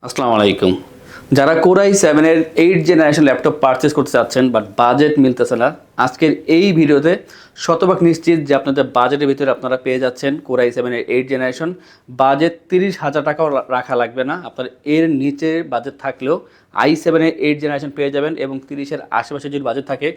আসসালামু আলাইকুম। যারা কোরাই 7 এর 8 জেনারেশন ল্যাপটপ পারচেজ করতে চাচ্ছেন বাট বাজেট মিলতেছে না, আজকের এই ভিডিওতে শতভাগ নিশ্চিত যে আপনাদের বাজেটের ভিতরে আপনারা পেয়ে যাচ্ছেন কোরাই 7 এর 8 জেনারেশন। বাজেট 30,000 টাকাও রাখা লাগবে না। আপনার এর নিচে বাজেট থাকলেও i7 এর 8 জেনারেশন পেয়ে যাবেন এবং 30-এর আশেপাশে যদি বাজেট থাকে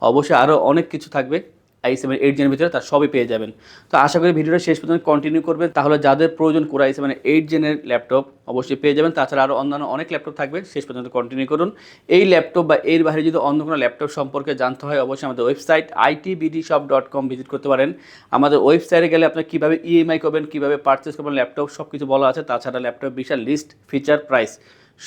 অবশ্যই আরও অনেক কিছু থাকবে i7 8 জেনের ভিতরে, তার সবই পেয়ে যাবেন। তো আশা করি ভিডিওটা শেষ পর্যন্ত কন্টিনিউ করবেন, তাহলে যাদের প্রয়োজন কোর i7 8 জেনের ল্যাপটপ অবশ্যই পেয়ে যাবেন। তাছাড়া আরও অন্যান্য অনেক ল্যাপটপ থাকবে, শেষ পর্যন্ত কন্টিনিউ করুন। এই ল্যাপটপ বা এর বাইরে যদি অন্য কোনো ল্যাপটপ সম্পর্কে জানতে হয় অবশ্যই আমাদের ওয়েবসাইট itbdshop.com ভিজিট করতে পারেন। আমাদের ওয়েবসাইটে গেলে আপনি কীভাবে ইএমআই করবেন, কীভাবে পারচেস করবেন ল্যাপটপ, সব কিছু বলা আছে। তাছাড়া ল্যাপটপ বিশাল লিস্ট, ফিচার, প্রাইস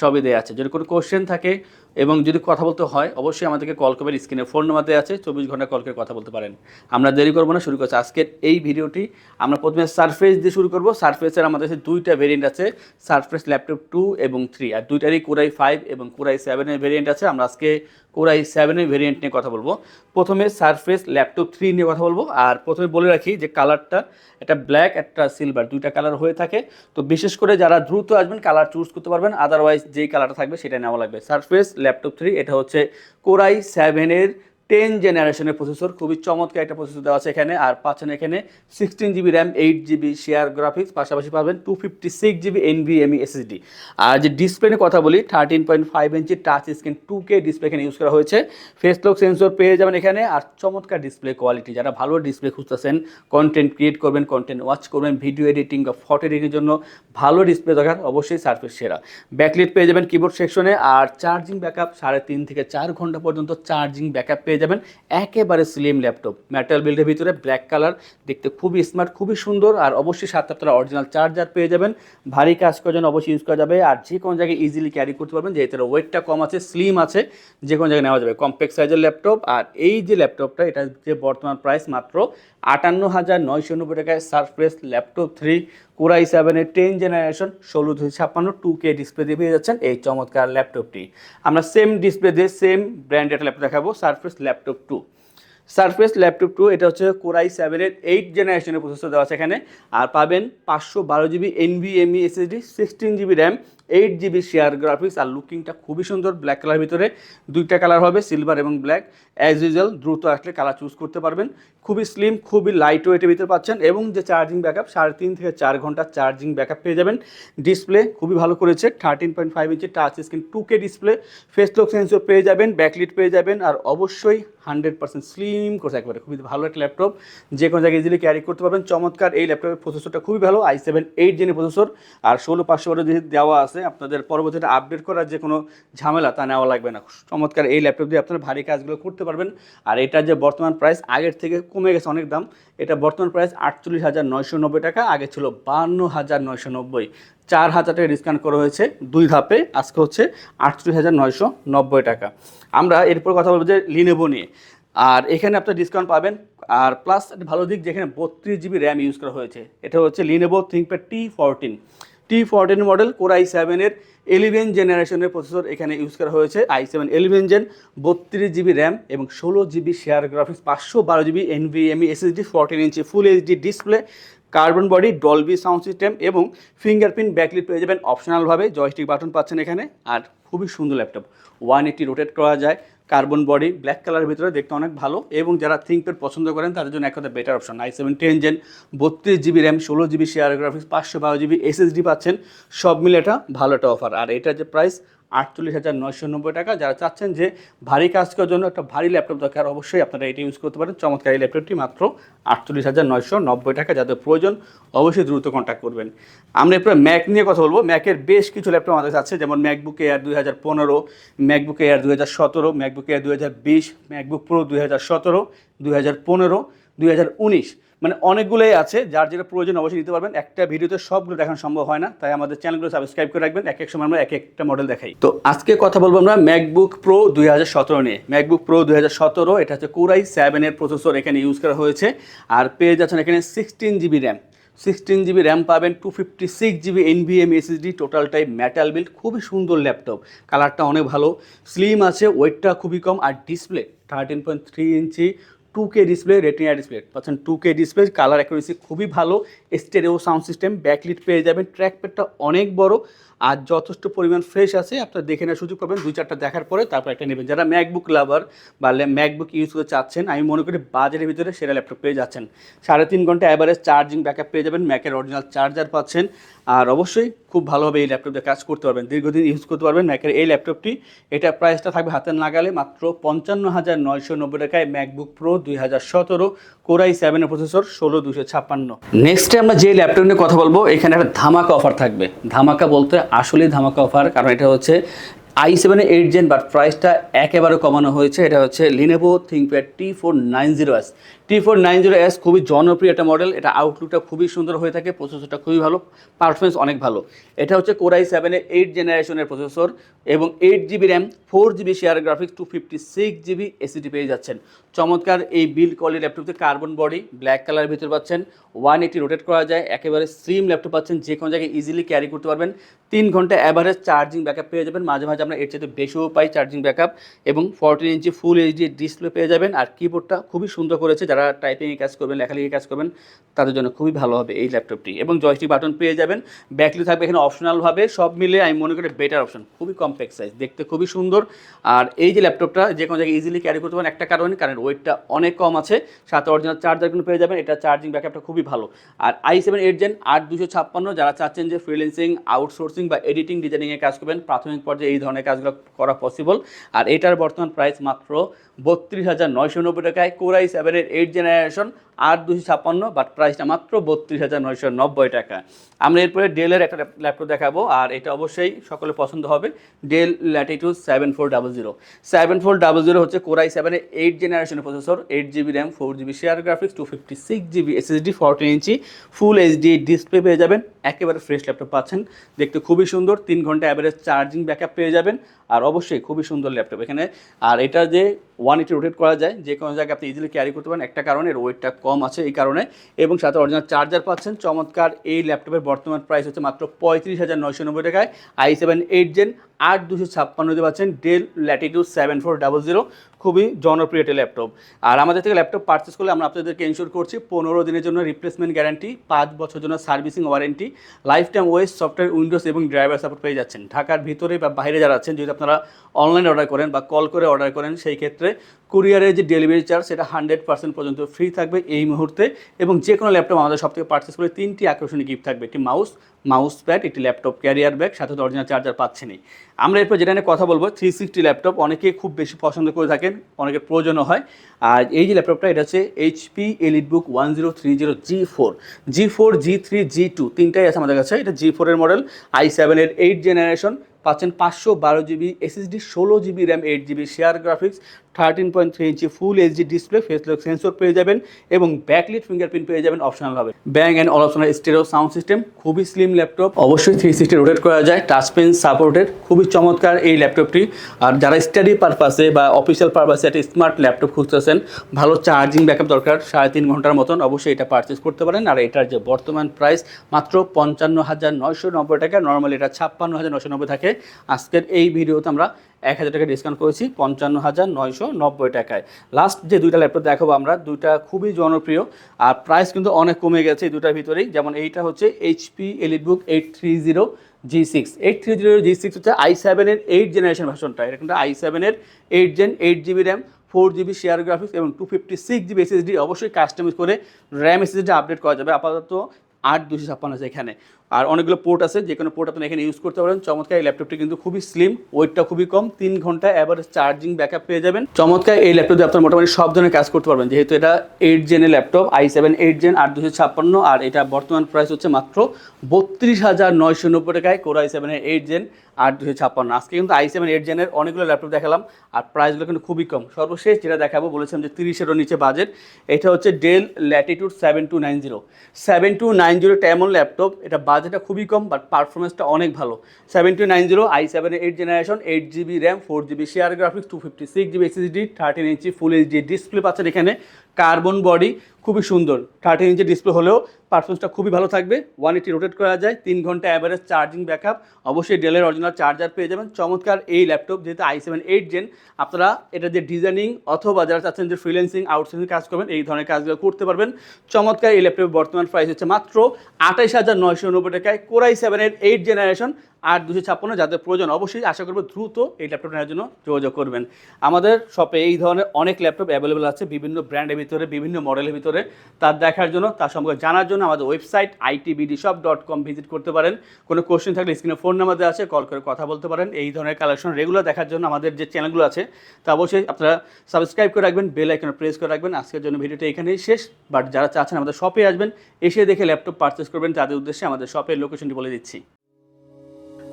সবই দেওয়া আছে। যদি কোনো কোশ্চেন থাকে এবং যদি কথা বলতে হয় অবশ্যই আমাদেরকে কল করবেন। স্ক্রিনে ফোন নাম্বার দেওয়া আছে, 24 ঘন্টা কল করে কথা বলতে পারেন। আমরা দেরি করবো না, শুরু করছি আজকের এই ভিডিওটি। আমরা প্রথমে সারফেস দিয়ে শুরু করবো। সারফেসের আমাদের কাছে দুইটা ভেরিয়েন্ট আছে, সারফেস ল্যাপটপ 2 এবং 3, আর দুইটারই কোরাই 5 এবং কোরাই 7 এর ভেরিয়েন্ট আছে। আমরা আজকে কোরাই 7 এর ভেরিয়েন্ট নিয়ে কথা বলবো। প্রথমে সারফেস ল্যাপটপ 3 নিয়ে কথা বলবো। আর প্রথমে বলে রাখি যে কালারটা একটা ব্ল্যাক, একটা সিলভার, দুইটা কালার হয়ে থাকে। তো বিশেষ করে যারা দ্রুত আসবেন কালার চুজ করতে পারবেন, আদারওয়াইজ যেই কালারটা থাকবে সেটা নেওয়া লাগবে। সারফেস ল্যাপটপ 3 এটা হচ্ছে কোরাই 7 এর 10 জেনারেশনের প্রসেসর। খুবই চমৎকার একটা প্রসেসর দেওয়া আছে এখানে। আর পাচ্ছেন এখানে 16GB RAM, 8GB share graphics, পাশাপাশি পাবেন 256GB NVMe SSD। আর যে ডিসপ্লে নিয়ে কথা বলি, 13.5 ইঞ্চি টাচ স্ক্রিন 2K ডিসপ্লে এখানে ইউজ করা হয়েছে। ফেস লক সেন্সর পেয়ে যাবেন এখানে। আর চমৎকার ডিসপ্লে কোয়ালিটি, যারা ভালো ডিসপ্লে খুঁজতেছেন, কন্টেন্ট ক্রিয়েট করবেন, কন্টেন্ট ওয়াচ করবেন, ভিডিও এডিটিং বা ফটো এডিটিংয়ের জন্য ভালো ডিসপ্লে দরকার, অবশ্যই সারফেস সেরা। ব্যাকলিট পেয়ে যাবেন কিবোর্ড সেকশনে। আর চার্জিং ব্যাকআপ 3.5 থেকে 4 ঘন্টা পর্যন্ত চার্জিং ব্যাকআপ পেয়ে যাবেন। একেবারে স্লিম ল্যাপটপ, মেটাল বিল্ডের ভিতরে, ব্ল্যাক কালার, দেখতে খুবই স্মার্ট, খুবই সুন্দর। আর অবশ্যই 7 অরিজিনাল চার্জার পেয়ে যাবেন। ভারী কাজ করার জন্য অবশ্যই ইউজ করা যাবে। আর যে কোনো জায়গায় ইজিলি ক্যারি করতে পারবেন, যেহেতু ওয়েটটা কম আছে, স্লিম আছে, যে কোনো জায়গায় নেওয়া যাবে। কম্প্যাক্ট সাইজের ল্যাপটপ। আর এই যে ল্যাপটপটা, এটা যে বর্তমান প্রাইস মাত্র 58,990 টাকায় সারফেস ল্যাপটপ 3 কোরাই 7 এর 10 জেনারেশন 16:56 2K ডিসপ্লে দিয়ে পেয়ে যাচ্ছেন এই চমৎকার ল্যাপটপটি। আমরা সেম ডিসপ্লে দিয়ে সেম ব্র্যান্ডের ল্যাপটপ দেখাবো, সারফেস ল্যাপটপ 2। সারফেস ল্যাপটপ 2 এটা হচ্ছে কোরাই 7 এর 8 জেনারেশনের প্রসেসর দেওয়া আছে এখানে। আর পাবেন 512GB NVMe SSD, 16GB RAM, 8GB share graphics. আর লুকিংটা খুবই সুন্দর, ব্ল্যাক কালার ভিতরে, দুইটা কালার হবে, সিলভার এবং ব্ল্যাক। অ্যাজ ইউজুয়াল দ্রুত আসলে কালার চুজ করতে পারবেন। খুবই স্লিম, খুবই লাইট ওয়েটের ভিতরে পাচ্ছেন। এবং যে চার্জিং ব্যাকআপ 3.5 থেকে 4 ঘন্টা চার্জিং ব্যাকআপ পেয়ে যাবেন। ডিসপ্লে খুবই ভালো করেছে, 13.5 ইঞ্চি touch screen 2K display, face lock sensor পেয়ে যাবেন, ব্যাকলিট পেয়ে যাবেন। আর অবশ্যই 100% স্লিম করছে, একবারে খুবই ভালো একটা ল্যাপটপ, যে কোনো জায়গায় ইজিলি ক্যারি করতে পারবেন। চমৎকার এই ল্যাপটপের প্রসেসরটা খুবই ভালো, i7 8 জেনের প্রসেসর। আর 16,512 যেহেতু দেওয়া আছে, আপনাদের পরবর্তীতে আপডেট করার যে কোনো ঝামেলা তা নেওয়া লাগবে না। চমৎকার এই ল্যাপটপ দিয়ে আপনারা ভারী কাজগুলো করতে পারবেন। আর এটার যে বর্তমান প্রাইস, আগের থেকে কমে গেছে অনেক দাম। এটা বর্তমান প্রাইস 48,990 টাকা, আগে ছিল 52,990। 4,000 টাকা ডিসকাউন্ট করা হয়েছে দুই ধাপে, আজকে হচ্ছে 48,990 টাকা। আমরা এরপর কথা বলবো যে লিনোভো নিয়ে। আর এখানে আপনার ডিসকাউন্ট পাবেন। আর প্লাস একটা ভালো দিক, যেখানে 32GB র্যাম ইউজ করা হয়েছে। এটা হচ্ছে Lenovo ThinkPad T14 model, core i 7 এর 11 জেনারেশনের প্রসেসর এখানে ইউজ করা হয়েছে। i7 11 জেন, 32GB র্যাম এবং 16GB share graphics, 512GB NVMe SSD, 14 ইঞ্চি full HD display, carbon body, Dolby sound system এবং ফিঙ্গারপ্রিন্ট ব্যাকলিট পেয়ে যাবেন অপশনালভাবে। জয়স্টিক বাটন পাচ্ছেন এখানে। আর খুবই সুন্দর ল্যাপটপ, 180 রোটেট করা যায়, কার্বন বডি, ব্ল্যাক কালারের ভিতরে, দেখতে অনেক ভালো। এবং যারা থিঙ্কপ্যাড পছন্দ করেন তাদের জন্য এক কথা better option. i7 10 gen, 32GB RAM, 16GB share graphics, 512GB SSD পাচ্ছেন। সব মিলে এটা ভালো একটা অফার। আর এটার যে প্রাইস 48,990 টাকা। যারা চাচ্ছেন যে ভারী কাজ করার জন্য একটা ভারী ল্যাপটপ দরকার, অবশ্যই আপনারা এটা ইউজ করতে পারেন। চমৎকার এই ল্যাপটপটি মাত্র 48,990 টাকা। যাদের প্রয়োজন অবশ্যই দ্রুত কন্ট্যাক্ট করবেন। আমরা এরপরে ম্যাক নিয়ে কথা বলবো। ম্যাকের বেশ কিছু ল্যাপটপ আমাদের কাছে আছে, যেমন MacBook air 2015, MacBook air 2017, MacBook air 2020, MacBook pro 2017, 2015, 2019, মানে অনেকগুলোই আছে। যার যেটা প্রয়োজন অবশ্যই নিতে পারবেন। একটা ভিডিওতে সবগুলো দেখানো সম্ভব হয় না, তাই আমাদের চ্যানেলগুলো সাবস্ক্রাইব করে রাখবেন। এক এক সময় আমরা এক একটা মডেল দেখাই। তো আজকে কথা বলবো আমরা ম্যাকবুক প্রো 2017 নিয়ে। ম্যাকবুক প্রো 2017 এটা হচ্ছে কোরাই 7 এর প্রসেসর এখানে ইউজ করা হয়েছে। আর পেয়ে যাচ্ছেন এখানে 16GB র্যাম, 16GB র্যাম পাবেন, 256GB NVMe SSD, টোটালটাই মেটাল বিল্ড। খুবই সুন্দর ল্যাপটপ, কালারটা অনেক ভালো, স্লিম আছে, ওয়েটটা খুবই কম। আর ডিসপ্লে 13.3 ইঞ্চি 2K ডিসপ্লে, রেটিনা ডিসপ্লে পাচ্ছেন। 2K ডিসপ্লে, কালার অ্যাকুরেসি খুবই ভালো, স্টেরিও সাউন্ড সিস্টেম, ব্যাকলিট পেয়ে যাবেন, ট্র্যাকপ্যাডটা অনেক বড়। আর যথেষ্ট পরিমাণ ফ্রেশ আছে, আপনারা দেখে নেওয়ার সুযোগ পাবেন 2-4টা দেখার পরে তারপর একটা নেবেন। যারা ম্যাকবুক লাভার বা ম্যাকবুক ইউজ করতে চাচ্ছেন, আমি মনে করি বাজারের ভিতরে সেরা ল্যাপটপ পেয়ে যাচ্ছেন। 3.5 ঘন্টা অ্যাভারেজ চার্জিং ব্যাকআপ পেয়ে যাবেন, ম্যাকের অরিজিনাল চার্জার পাচ্ছেন, আর অবশ্যই খুব ভালোভাবে এই ল্যাপটপে কাজ করতে পারবেন, দীর্ঘদিন ইউজ করতে পারবেন ম্যাকের এই ল্যাপটপটি। এটা প্রাইসটা থাকবে হাতের নাগালে মাত্র 55,990 টাকায়, ম্যাকবুক প্রো 2017 কোরাই 7 প্রসেসর 16256। নেক্সটে আমরা যে ল্যাপটপ নিয়ে কথা বলবো, এখানে একটা ধামাকা অফার থাকবে। ধামাকা বলতে আসলেই ধামাকা অফার, কারণ এটা হচ্ছে i7 8 জেন, বাট প্রাইসটা একেবারে কমানো হয়েছে। এটা হচ্ছে লিনোভো থিংকপ্যাড T490S। T490S খুবই জনপ্রিয় একটা মডেল, এটা আউটলুকটা খুবই সুন্দর হয়ে থাকে, প্রসেসরটা খুবই ভালো, পারফরমেন্স অনেক ভালো। এটা হচ্ছে কোরাই 7 8 জেনারেশনের প্রসেসর এবং 8GB RAM, 4GB share graphics, 256GB SSD পেয়ে যাচ্ছেন। চমৎকার এই বিল্ড কোয়ালিটি ল্যাপটপতে কার্বন বডি, ব্ল্যাক কালার ভিতরে পাচ্ছেন, 180 রোটেট করা যায়, একেবারে স্লিম ল্যাপটপ পাচ্ছেন, যে কোনো জায়গায় ইজিলি ক্যারি করতে পারবেন। 3 ঘন্টা অ্যাভারেজ চার্জিং ব্যাকআপ পেয়ে যাবেন, মাঝে মাঝে আমরা এর চাইতে বেশিও পাই চার্জিং ব্যাকআপ, এবং 14 ইঞ্চি ফুল এইচডি ডিসপ্লে পেয়ে যাবেন। আর কিবোর্ডটা খুবই সুন্দর করেছে, যারা টাইপিংয়ে কাজ করবেন, লেখালেখি কাজ করবেন, তাদের জন্য খুবই ভালো হবে এই ল্যাপটপটি। এবং জয়স্টিক বাটন পেয়ে যাবেন, ব্যাকলি থাকবে এখানে অপশনালভাবে। সব মিলে আমি মনে করি বেটার অপশন, খুবই কম্প্যাক্ট সাইজ, দেখতে খুবই সুন্দর। আর এই যে ল্যাপটপটা যে কোনো জায়গায় ইজিলি ক্যারি করতে পারেন একটা কারণে, কারণ ওয়েটটা অনেক কম আছে, সাথে অরিজিনাল চার্জার কিন্তু পেয়ে যাবেন, এটা চার্জিং ব্যাকআপটা খুবই ভালো। আর i7 8 জেন 8256, যারা চাচ্ছেন যে ফ্রিল্যান্সিং, আউটসোর্সিং বা এডিটিং ডিজাইনিংয়ে কাজ করবেন, প্রাথমিক পর্যায়ে এই ধরনের কাজগুলো করা পসিবল। আর এটার বর্তমান প্রাইস মাত্র 32,990 টাকায়, কোরাই 7 8 জেনারেশন 8256, বাট প্রাইসটা মাত্র 32,990 টাকা। আমরা এরপরে ডেলের একটা ল্যাপটপ দেখাবো, আর এটা অবশ্যই সকলে পছন্দ হবে, ডেল ল্যাটিটিউড 7400। 7400 হচ্ছে কোরাই 7 8 জেনারেশনের processor, 8GB RAM, 4GB share graphics, 256GB SSD, 14 ইঞ্চি ফুল এইচডি ডিসপ্লে পেয়ে যাবেন, একেবারে ফ্রেশ ল্যাপটপ পাচ্ছেন, দেখতে খুবই সুন্দর। 3 ঘন্টা অ্যাভারেজ চার্জিং ব্যাকআপ পেয়ে যাবেন, আর অবশ্যই খুবই সুন্দর ল্যাপটপ এখানে। আর এটা যে 180 রোটেট করা যায়, যে কোনো জায়গায় আপনি ইজিলি ক্যারি করতে পারেন, একটা কারণে এর ওয়েটটা কম আছে এই কারণে, এবং সাথে অরিজিনাল চার্জার পাচ্ছেন। চমৎকার এই ল্যাপটপের বর্তমান প্রাইস হচ্ছে মাত্র 35,990 টাকায়, i7 8 জেন 8256 পাচ্ছেন, ডেল ল্যাটিটিউড 7400, খুবই জনপ্রিয় একটি ল্যাপটপ। আর আমাদের থেকে ল্যাপটপ পারচেস করলে আমরা আপনাদেরকে ইনশিওর করছি 15 দিনের জন্য রিপ্লেসমেন্ট গ্যারান্টি, 5 বছর জন্য servicing warranty, life time OS, software, Windows এবং ড্রাইভার সাপোর্ট পেয়ে যাচ্ছেন। ঢাকার ভিতরে বা বাইরে যারা আছেন, যদি আপনারা অনলাইনে অর্ডার করেন বা কল করে অর্ডার করেন, সেই ক্ষেত্রে কুরিয়ারের যে ডেলিভারি চার্জ সেটা 100% পর্যন্ত ফ্রি থাকবে এই মুহূর্তে। এবং যে কোনো ল্যাপটপ আমাদের সব থেকে পারচেস করে 3টি আকর্ষণীয় গিফট থাকবে, একটি মাউস প্যাড, একটি ল্যাপটপ ক্যারিয়ার ব্যাগ, সাথে অরিজিনাল চার্জার পাচ্ছেনই। আমরা এরপর যেটা নিয়ে কথা বলবো 360 ল্যাপটপ, অনেকে খুব বেশি পছন্দ করে থাকেন, অনেকের প্রয়োজনও হয়। আর এই যে ল্যাপটপটা, এটা হচ্ছে HP EliteBook 1030 G4, G3, G2 তিনটাই আছে আমাদের কাছে। এটা G4 এর মডেল, i7 8 জেনারেশন, পাচ্ছেন 512GB SSD, 16GB RAM, 8GB share graphics, 13.3 ইঞ্চি full HD display, face lock sensor পেয়ে যাবেন, এবং ব্যাকলিট ফিঙ্গারপ্রিন্ট পেয়ে যাবেন অপশনাল হবে। Bang and all optional stereo sound system, খুবই স্লিম ল্যাপটপ, অবশ্যই 360 রোটেট করা যায়, টাচ পেন সাপোর্টেড, খুবই চমৎকার এই ল্যাপটপটি। আর যারা স্টাডি পারপাসে বা অফিসিয়াল পারপাসে একটা স্মার্ট ল্যাপটপ খুঁজতেছেন, ভালো চার্জিং ব্যাকআপ দরকার 3.5 ঘন্টার মতন, অবশ্যই এটা পারচেস করতে পারেন। আর এটার যে বর্তমান প্রাইস মাত্র 55,990 টাকা, নর্মালি এটা 56,990 থাকে। আজকের এই ভিডিওতে আমরা 1,000 টাকা ডিসকাউন্ট করেছি 55,990 টাকায়। লাস্ট যে দুইটা ল্যাপটপ দেখাবো আমরা, দুইটা খুবই জনপ্রিয়, আর প্রাইস কিন্তু অনেক কমে গেছে এই দুটার ভিতরেই। যেমন এইটা হচ্ছে HP EliteBook 830 G6। 830 G6 হচ্ছে i7 8 জেনারেশন ভার্সনটা, এটা কিন্তু i7 8 gen, 8GB RAM, 4GB share graphics এবং 256GB এসএসডি, অবশ্যই কাস্টমাইজ করে র্যাম এসএসডি আপডেট করা যাবে। আপাতত 8256 আছে এখানে, আর অনেকগুলো পোর্ট আছে, যে কোনো পোর্ট আপনি এখানে ইউজ করতে পারেন। চমৎকার এই ল্যাপটপটি কিন্তু খুবই স্লিম, ওয়েটটা খুবই কম, 3 ঘন্টা অ্যাভারেজ চার্জিং ব্যাকআপ পেয়ে যাবেন। চমৎকার এই ল্যাপটপ দিয়ে আপনার মোটামুটি সব ধরনের কাজ করতে পারবেন, যেহেতু এটা 8 জেনের ল্যাপটপ, i7 8 জেন 8256, আর এটা বর্তমান প্রাইস হচ্ছে মাত্র 32,990 টাকায়, কোরাই 7 8 জেন 8256। আজকে কিন্তু i7 8 জেনের অনেকগুলো ল্যাপটপ দেখালাম, আর প্রাইসগুলো কিন্তু খুবই কম। সর্বশেষ যেটা দেখাবো, বলেছিলাম যে 30-এরও নিচে বাজেট, এটা হচ্ছে ডেল ল্যাটিটিউড 7290 এমন ল্যাপটপ, এটা বাজেটটা খুবই কম, বাট পারফরমেন্সটা অনেক ভালো। 7290 i7 8 generation, 8GB RAM, 4GB share graphics, 256GB SSD, 13 ইঞ্চি ফুল এইচডি ডিসপ্লে পাচ্ছেন এখানে, কার্বন বডি, খুবই সুন্দর। 13 ইঞ্চি ডিসপ্লে হলেও পারফরমেন্সটা খুবই ভালো থাকবে, 180 রোটেট করা যায়, 3 ঘন্টা অ্যাভারেজ চার্জিং ব্যাকআপ, অবশ্যই ডেলের অরিজিনাল চার্জার পেয়ে যাবেন। চমৎকার এই ল্যাপটপ, যেহেতু i7 8 জেন, আপনারা এটা যে ডিজাইনিং অথবা যারা চাচ্ছেন যে ফ্রিল্যান্সিং আউটসোর্সিং কাজ করবেন এই ধরনের কাজগুলো করতে পারবেন। চমৎকার এই ল্যাপটপের বর্তমান প্রাইস হচ্ছে মাত্র 28,990 টাকায়, কোরাই 7-এর 8 জেনারেশন 8256। যাদের প্রয়োজন অবশ্যই আশা করবো দ্রুত এই ল্যাপটপ নেওয়ার জন্য যোগাযোগ করবেন। আমাদের শপে এই ধরনের অনেক ল্যাপটপ অ্যাভেলেবেল আছে বিভিন্ন ব্র্যান্ডের ভিতরে, বিভিন্ন মডেলের ভিতরে। তার দেখার জন্য, তার সম্পর্কে জানার জন্য আমাদের ওয়েবসাইট itbdshop.com ভিজিট করতে পারেন। কোনো কোশ্চেন থাকলে স্ক্রিনে ফোন নাম্বার দেওয়া আছে, কল করে কথা বলতে পারেন। এই ধরনের কালেকশন রেগুলার দেখার জন্য আমাদের যে চ্যানেলগুলো আছে তা অবশ্যই আপনারা সাবস্ক্রাইব করে রাখবেন, বেল আইকনে প্রেস করে রাখবেন। আজকের জন্য ভিডিওটা এখানেই শেষ, বাট যারা চাচ্ছেন আমাদের শপে আসবেন, এসে দেখে ল্যাপটপ পারচেস করবেন, তাদের উদ্দেশ্যে আমাদের শপের লোকেশনটি বলে দিচ্ছি।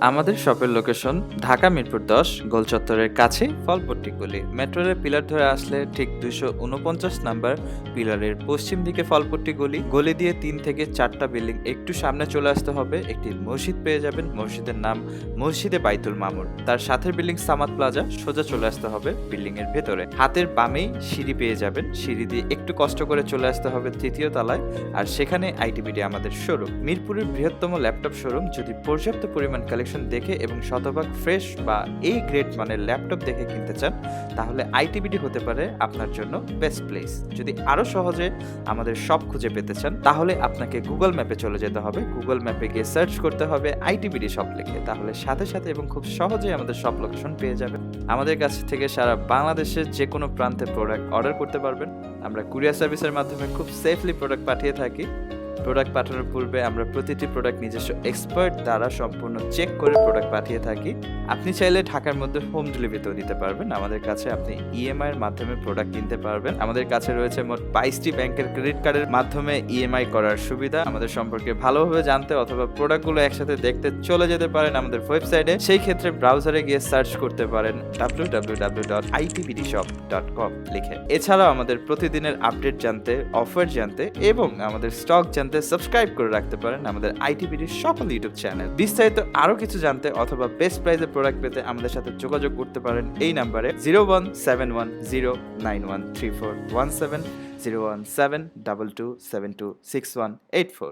আমাদের শপের লোকেশন ঢাকা মিরপুর 10 গোল চত্বরের কাছে ফলপট্টি গলি। মেট্রো রেল পিলার ধরে আসলে ঠিক 249 নাম্বার পিলারের পশ্চিম দিকে ফলপট্টি গলি। গলি দিয়ে 3 থেকে 4টা বিল্ডিং একটু সামনে চলে আসতে হবে, একটি মসজিদ পেয়ে যাবেন। মসজিদের নাম মসজিদে বাইতুল মামুর। তার সাথের বিল্ডিং সামাদ প্লাজা, সোজা চলে আসতে হবে বিল্ডিং এর ভেতরে। হাতের বামেই সিঁড়ি পেয়ে যাবেন, সিঁড়ি দিয়ে একটু কষ্ট করে চলে আসতে হবে 3য় তলায়, আর সেখানে আইটিবিডি আমাদের শোরুম। মিরপুরের বৃহত্তম ল্যাপটপ শোরুম। যদি পর্যাপ্ত পরিমাণ কালেকশন দেখে এবং শতভাগ ফ্রেশ বা এই গ্রেড মানের ল্যাপটপ দেখে কিনতে চান, তাহলে আইটিবিডি হতে পারে আপনার জন্য বেস্ট প্লেস। যদি আরো সহজে আমাদের শপ খুঁজে পেতে চান, তাহলে আপনাকে গুগল ম্যাপে চলে যেতে হবে। গুগল ম্যাপে গিয়ে সার্চ করতে হবে আইটিবিডি শপ লিখে, তাহলে সাথে সাথে এবং খুব সহজেই আমাদের শপ লোকেশন পেয়ে যাবেন। আমাদের কাছ থেকে সারা বাংলাদেশের যে কোনো প্রান্তে প্রোডাক্ট অর্ডার করতে পারবেন। আমরা কুরিয়ার সার্ভিসের মাধ্যমে খুব সেফলি প্রোডাক্ট পাঠিয়ে থাকি। প্রোডাক্ট পাঠানোর পূর্বে আমরা প্রতিটি প্রোডাক্ট নিজস্ব এক্সপার্ট দ্বারা সম্পূর্ণ চেক করে প্রোডাক্ট পাঠিয়ে থাকি। আপনি চাইলে ঢাকার মধ্যে হোম ডেলিভারিতেও নিতে পারবেন। আমাদের কাছে আপনি ইএমআই এর মাধ্যমে প্রোডাক্ট কিনতে পারবেন। আমাদের কাছে রয়েছে মোট 22টি ব্যাংকের ক্রেডিট কার্ডের মাধ্যমে ইএমআই করার সুবিধা। আমাদের সম্পর্কে ভালোভাবে জানতে অথবা প্রোডাক্টগুলো একসাথে দেখতে চলে যেতে পারেন আমাদের ওয়েবসাইটে। সেই ক্ষেত্রে ব্রাউজারে গিয়ে সার্চ করতে পারেন www.itbdshop.com লিখে। এছাড়াও আমাদের প্রতিদিনের আপডেট জানতে, অফার জানতে এবং আমাদের স্টক জানতে সাবস্ক্রাইব করে রাখতে পারেন আমাদের আইটিবিডির সকল ইউটিউব চ্যানেল। বিস্তারিত আরো কিছু জানতে অথবা বেস্ট প্রাইসে প্রোডাক্ট পেতে আমাদের সাথে যোগাযোগ করতে পারেন এই নাম্বারে 01710913417 01722726184।